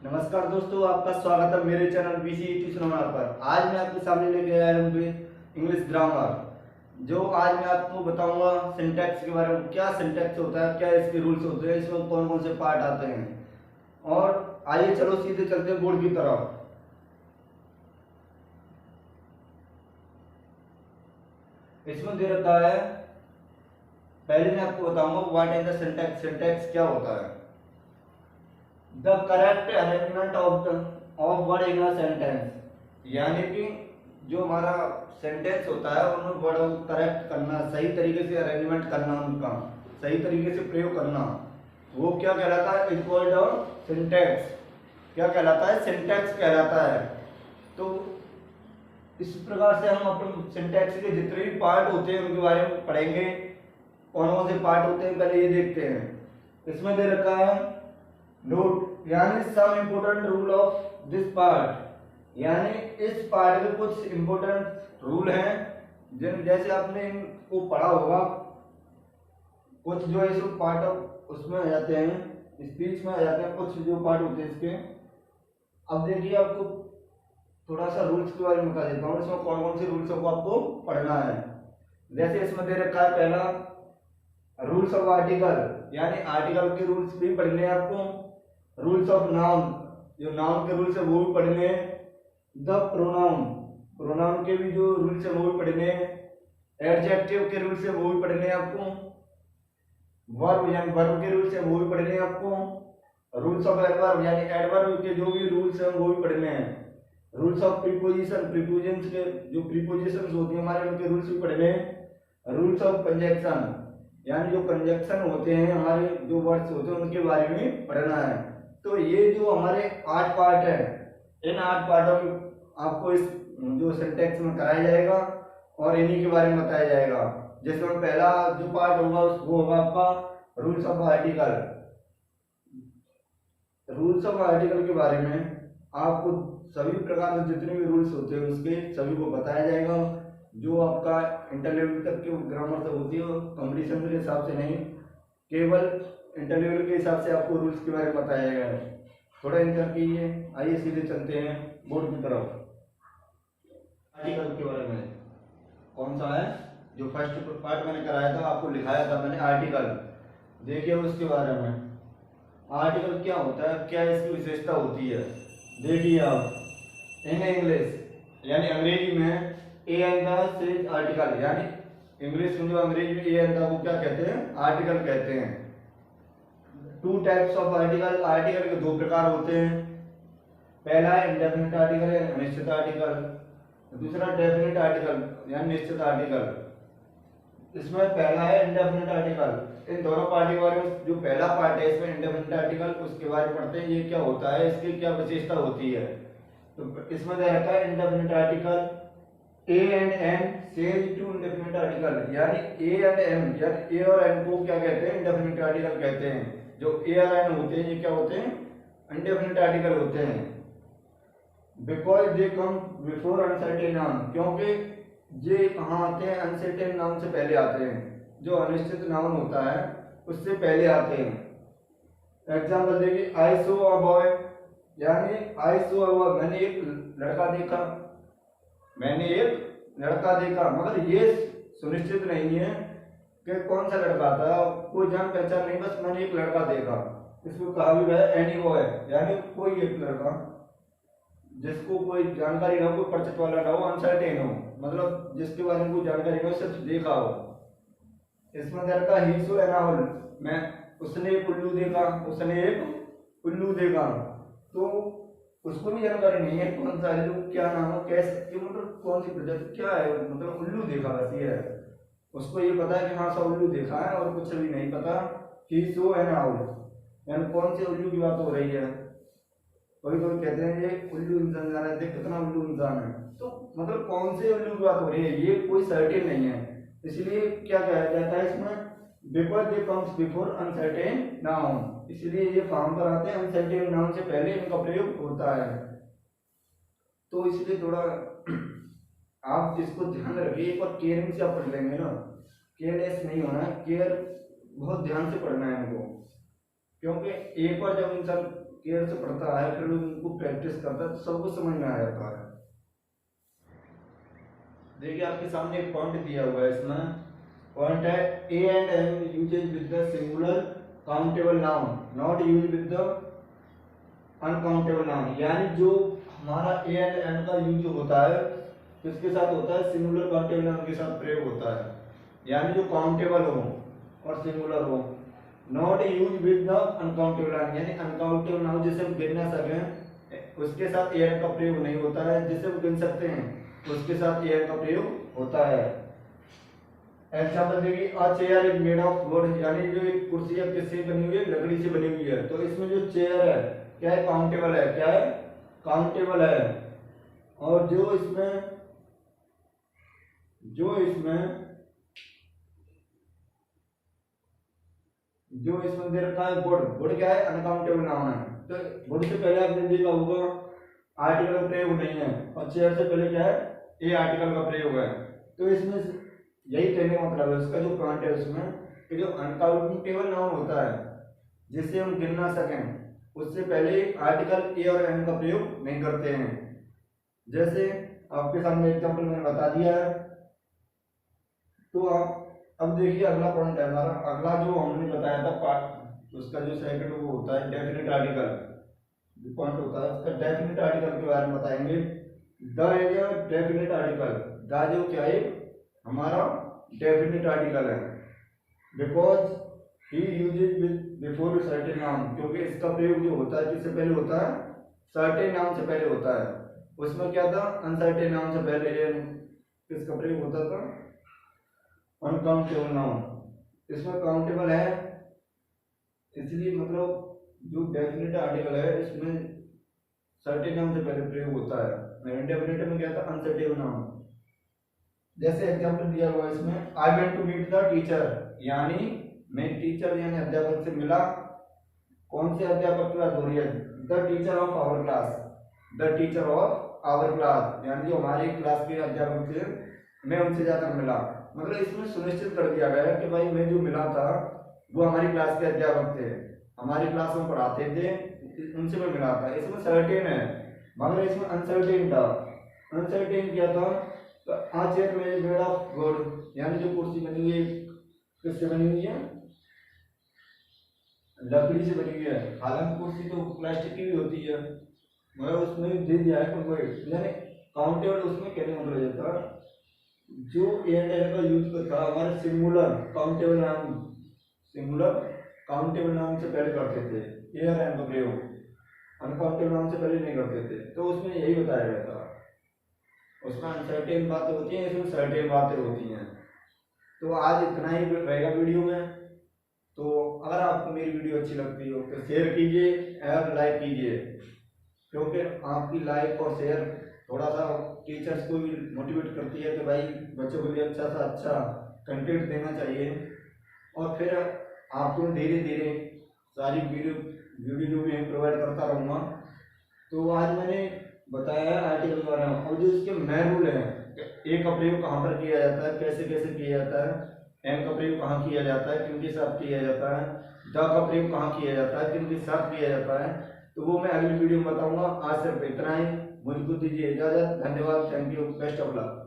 नमस्कार दोस्तों, आपका स्वागत है मेरे चैनल बीसी ट्यूशन पर। आज मैं आपके सामने लेके आया हूँ इंग्लिश ग्रामर। जो आज मैं आपको बताऊंगा सिंटैक्स के बारे में। क्या सिंटैक्स होता है, क्या इसके रूल्स होते हैं, इसमें कौन कौन से पार्ट आते हैं। और आइए चलो सीधे चलते हैं बोर्ड की तरफ। इसमें दे रखा है, पहले मैं आपको बताऊंगा what is the syntax. Syntax क्या होता है? The correct arrangement of word in a sentence, यानी कि जो हमारा सेंटेंस होता है उन्हें वर्ड करेक्ट करना, सही तरीके से अरेंजमेंट करना, उनका सही तरीके से प्रयोग करना, वो क्या कहलाता है? Is called syntax. क्या कहलाता है? सिंटैक्स कहलाता है। तो इस प्रकार से हम अपने सिंटैक्स के जितने भी पार्ट होते हैं उनके बारे में पढ़ेंगे। कौन कौन से पार्ट होते हैं पहले ये देखते हैं। इसमें दे रखा है नोट, यानी some important rule of this part, यानी इस पार्ट के कुछ इम्पोर्टेंट रूल हैं जिन जैसे आपने इनको पढ़ा होगा। कुछ जो है सो पार्ट उसमें आ जाते हैं, स्पीच में आ जाते हैं, कुछ जो पार्ट होते हैं इसके। अब देखिए, आपको थोड़ा सा रूल्स के बारे में बता देता हूँ, इसमें कौन कौन से रूल्स को आपको पढ़ना है। जैसे इसमें दे रखा है पहला रूल्स ऑफ आर्टिकल, यानी आर्टिकल के रूल्स भी पढ़ने हैं आपको। रूल्स ऑफ नाउन, जो नाउन के रूल्स है वो भी पढ़ने हैं। द प्रोनाउन, प्रोनाउन के भी जो रूल्स है वो भी पढ़ने हैं। एडजेक्टिव के रूल्स है वो भी पढ़ने हैं आपको। वर्ब यानी वर्ब के रूल्स है वो भी पढ़ने हैं आपको। रूल्स ऑफ एडवर्ब यानी एडवर्ब के जो भी रूल्स हैं वो भी पढ़ने हैं। रूल्स ऑफ प्रीपोजिशन, प्रीपोजिशंस के जो प्रीपोजिशंस होती हैं हमारे, उनके रूल्स भी पढ़ने हैं। रूल्स ऑफ कंजक्शन, यानी जो कंजक्शन होते हैं हमारे, जो वर्ड्स होते हैं उनके बारे में पढ़ना है। तो ये जो हमारे 8 पार्ट है, इन 8 पार्टों में आपको इस जो सिंटैक्स में कराया जाएगा और इन्हीं के बारे में बताया जाएगा। जिसमें पहला जो पार्ट होगा वो होगा आपका rules of article. Rules of article के बारे में आपको सभी प्रकार के जितने भी रूल्स होते हैं उसके सभी को बताया जाएगा। जो आपका इंटर लेवल तक की ग्रामर से होती है, कंपटीशन के हिसाब से नहीं, केवल इंटर लेवल के हिसाब से आपको रूल्स के बारे में बताया जाएगा। थोड़ा इंतजार कीजिए, आइए सीधे चलते हैं बोर्ड की तरफ। आर्टिकल के बारे में कौन सा है? जो फर्स्ट पार्ट मैंने कराया था, आपको लिखाया था मैंने आर्टिकल। देखिए उसके बारे में, आर्टिकल क्या होता है, क्या इसकी विशेषता होती है। देखिए आप, इन इंग्लिश यानी अंग्रेजी में ए एंड द से आर्टिकल, यानी इंग्लिश में जो अंग्रेजी में ए एंड द को क्या कहते हैं? आर्टिकल कहते हैं। 2 टाइप्स ऑफ आर्टिकल, आर्टिकल के 2 प्रकार होते हैं। पहला है इंडेफिनिट आर्टिकल या अनिश्चित आर्टिकल, दूसरा डेफिनिट आर्टिकल यानी निश्चित आर्टिकल। इसमें पहला है इंडेफिनिट आर्टिकल। इन दोनों पार्ट के बारे में, जो पहला पार्ट है इसमें इंडेफिनिट आर्टिकल, उसके बारे में पढ़ते हैं। ये क्या होता है, इसकी क्या विशेषता होती है। तो इसमें रहता है indefinite article a and an change to indefinite article, यानी ए एंड एम, यानी ए और एम को क्या कहते हैं? इंडेफिनिट आर्टिकल कहते हैं। जो ए और एम होते हैं ये क्या होते हैं? इंडेफिनिट आर्टिकल होते हैं। Because they come before uncertain noun, क्योंकि ये कहाँ आते हैं? अनसर्टेन नाउन से पहले आते हैं। जो अनिश्चित नाउन होता है उससे पहले आते हैं। एग्जाम्पल देखिए, आई सो अ बॉय, यानी आई सो अ बॉय, मैंने एक लड़का देखा, मैंने एक लड़का देखा, मगर ये सुनिश्चित नहीं है कि कौन सा लड़का था, कोई जान पहचान नहीं, बस मैंने एक लड़का देखा। इसको कहा भी है एनी बॉय, यानी कोई एक लड़का जिसको कोई जानकारी ना हो, कोई परिचित वाला ना हो, अनसर्टेन हो, मतलब जिसके बारे में कोई जानकारी ना हो, सिर्फ देखा हो। इसमें लड़का ही सो एनावल, मैं उसने एक उल्लू देखा, उसने एक उल्लू देखा, तो उसको भी जानकारी नहीं है कौन सा उल्लू, क्या नाम हो, कैसे, मतलब कौन सी प्रजाति, क्या है, मतलब उल्लू देखा बस ये है। उसको ये पता है कि हाँ सा उल्लू देखा है, और कुछ भी नहीं पता। ही सो एनावल, यानी कौन से उल्लू की बात हो रही है। कोई कोई कहते हैं ये उल्लू इंसान जा रहा है, देख कितना उल्लू इंसान है, तो मतलब कौन से उल्लू की बात हो रही है ये कोई सर्टेन नहीं है। इसलिए क्या कहा जाता है इसमें? Because they comes before uncertain noun, इसलिए ये फॉर्म पर आते हैं, अनसर्टेन नाउन से पहले इनका प्रयोग होता है। तो इसलिए थोड़ा आप इसको ध्यान रखिए, एक बार केयरिंग से आप पढ़ लेंगे ना, केयरलेस नहीं होना है, केयर बहुत ध्यान से पढ़ना है इनको। क्योंकि एक बार जब इंसान केयर से पढ़ता है, फिर उनको प्रैक्टिस करता है तो सबको समझ में आ जाता है। देखिए आपके सामने एक पॉइंट दिया हुआ है, इसमें पॉइंट है a and an usages with the singular countable noun not use with the uncountable noun, यानी जो हमारा ए एंड एम का यूज होता है किसके साथ होता है, सिंगुलर काउंटेबल नाउन के साथ प्रयोग होता है, यानी जो काउंटेबल हो और सिंगुलर हो। Not use with the uncountable noun, यानी अनकाउंटेबल नाउन जिसे हम गिन ना सकें उसके साथ ए एंड का प्रयोग नहीं होता है, जिसे हम गिन सकते हैं उसके साथ ए एंड का प्रयोग होता है। एग्जाम्पल देखिए, a chair is made of wood, यानी जो एक कुर्सी है किससे बनी हुई है, लकड़ी से बनी हुई है। तो इसमें जो चेयर है क्या है, काउंटेबल है, क्या है, काउंटेबल है। और जो इसमें दे रखा है वुड, वुड क्या है, अनकाउंटेबल नाउन है। तो वुड से पहले आपने देखा होगा आर्टिकल का प्रयोग नहीं है, और चेयर से पहले क्या है, ए आर्टिकल का प्रयोग है। तो इसमें यही कहने का मतलब है, उसका जो पॉइंट है उसमें कि जो अनकाउंटेबल नाउन होता है जिसे हम गिन ना सकें उससे पहले आर्टिकल ए और एन का प्रयोग नहीं करते हैं। जैसे आपके सामने एग्जांपल मैंने बता दिया है। तो आप अब देखिए अगला पॉइंट है हमारा, अगला जो हमने बताया था पार्ट, उसका जो सेकंड वो होता है डेफिनेट आर्टिकल, जो पॉइंट होता है उसका डेफिनेट आर्टिकल के बारे में बताएंगे। The is a definite article, the जो क्या है हमारा डेफिनेट आर्टिकल है, because he uses with before certain noun, क्योंकि इसका प्रयोग जो होता है किससे पहले होता है, सर्टेन नाउन से पहले होता है। उसमें क्या था, अनसर्टेन नाउन से पहले किसका प्रयोग होता था, अनकाउंटेबल नाउन। इसमें काउंटेबल है इसलिए मतलब जो डेफिनेट आर्टिकल है इसमें सर्टेन नाउन से पहले प्रयोग होता है। इंडेफिनिट में क्या था, अनसर्टेन नाउन। जैसे एग्जांपल दिया हुआ है इसमें, I went to meet the teacher, यानी मैं टीचर यानी अध्यापक से मिला। कौन से अध्यापक की बात हो रही है, the teacher of our class, the teacher of our class, यानी जो हमारी क्लास के अध्यापक थे मैं उनसे जाकर मिला। मतलब इसमें सुनिश्चित कर दिया गया है कि भाई मैं जो मिला था वो हमारी क्लास के अध्यापक थे, हमारी क्लास में पढ़ाते थे, उनसे मैं मिला था। इसमें सर्टेन है मगर इसमें अनसर्टेन था। अनसर्टेन क्या था, तो चेयर में मेड ऑफ वुड, यानी जो कुर्सी बनी हुई है किससे बनी हुई है, लकड़ी से बनी हुई है। हालांकि कुर्सी तो प्लास्टिक की भी होती है मगर उसमें दे दिया है कंफर्ट, यानी काउंटेबल उसमें कहने मतलब ये था जो ए एंड एन का यूज करता हमारे singular countable noun, singular countable noun से पहले करते थे ए और एन का प्रयोग, अनकाउंटेबल नाउन से पहले नहीं करते थे। तो उसमें यही बताया गया था, उसमें अनसर्टेन बातें होती हैं, इसमें सर्टेन बातें होती हैं। तो आज इतना ही रहेगा वीडियो में। तो अगर आपको मेरी वीडियो अच्छी लगती हो तो शेयर कीजिए और लाइक कीजिए, क्योंकि आपकी लाइक और शेयर थोड़ा सा टीचर्स को भी मोटिवेट करती है कि भाई बच्चों को भी अच्छा सा अच्छा कंटेंट देना चाहिए। और फिर आपको धीरे धीरे सारी वीडियो जो भी है प्रोवाइड करता रहूँगा। तो आज मैंने बताया है आर्टिकल के बारे में, और जो इसके मेन रूल हैं, ए का प्रयोग कहाँ पर किया जाता है, कैसे कैसे किया जाता है, एम का प्रयोग कहाँ किया जाता है, किनके साथ किया जाता है, द का प्रयोग कहाँ किया जाता है, किनके साथ किया जाता है, तो वो मैं अगली वीडियो में बताऊंगा। आज सिर्फ इतना ही, मुझको दीजिए इजाजत। धन्यवाद, thank you, best of luck.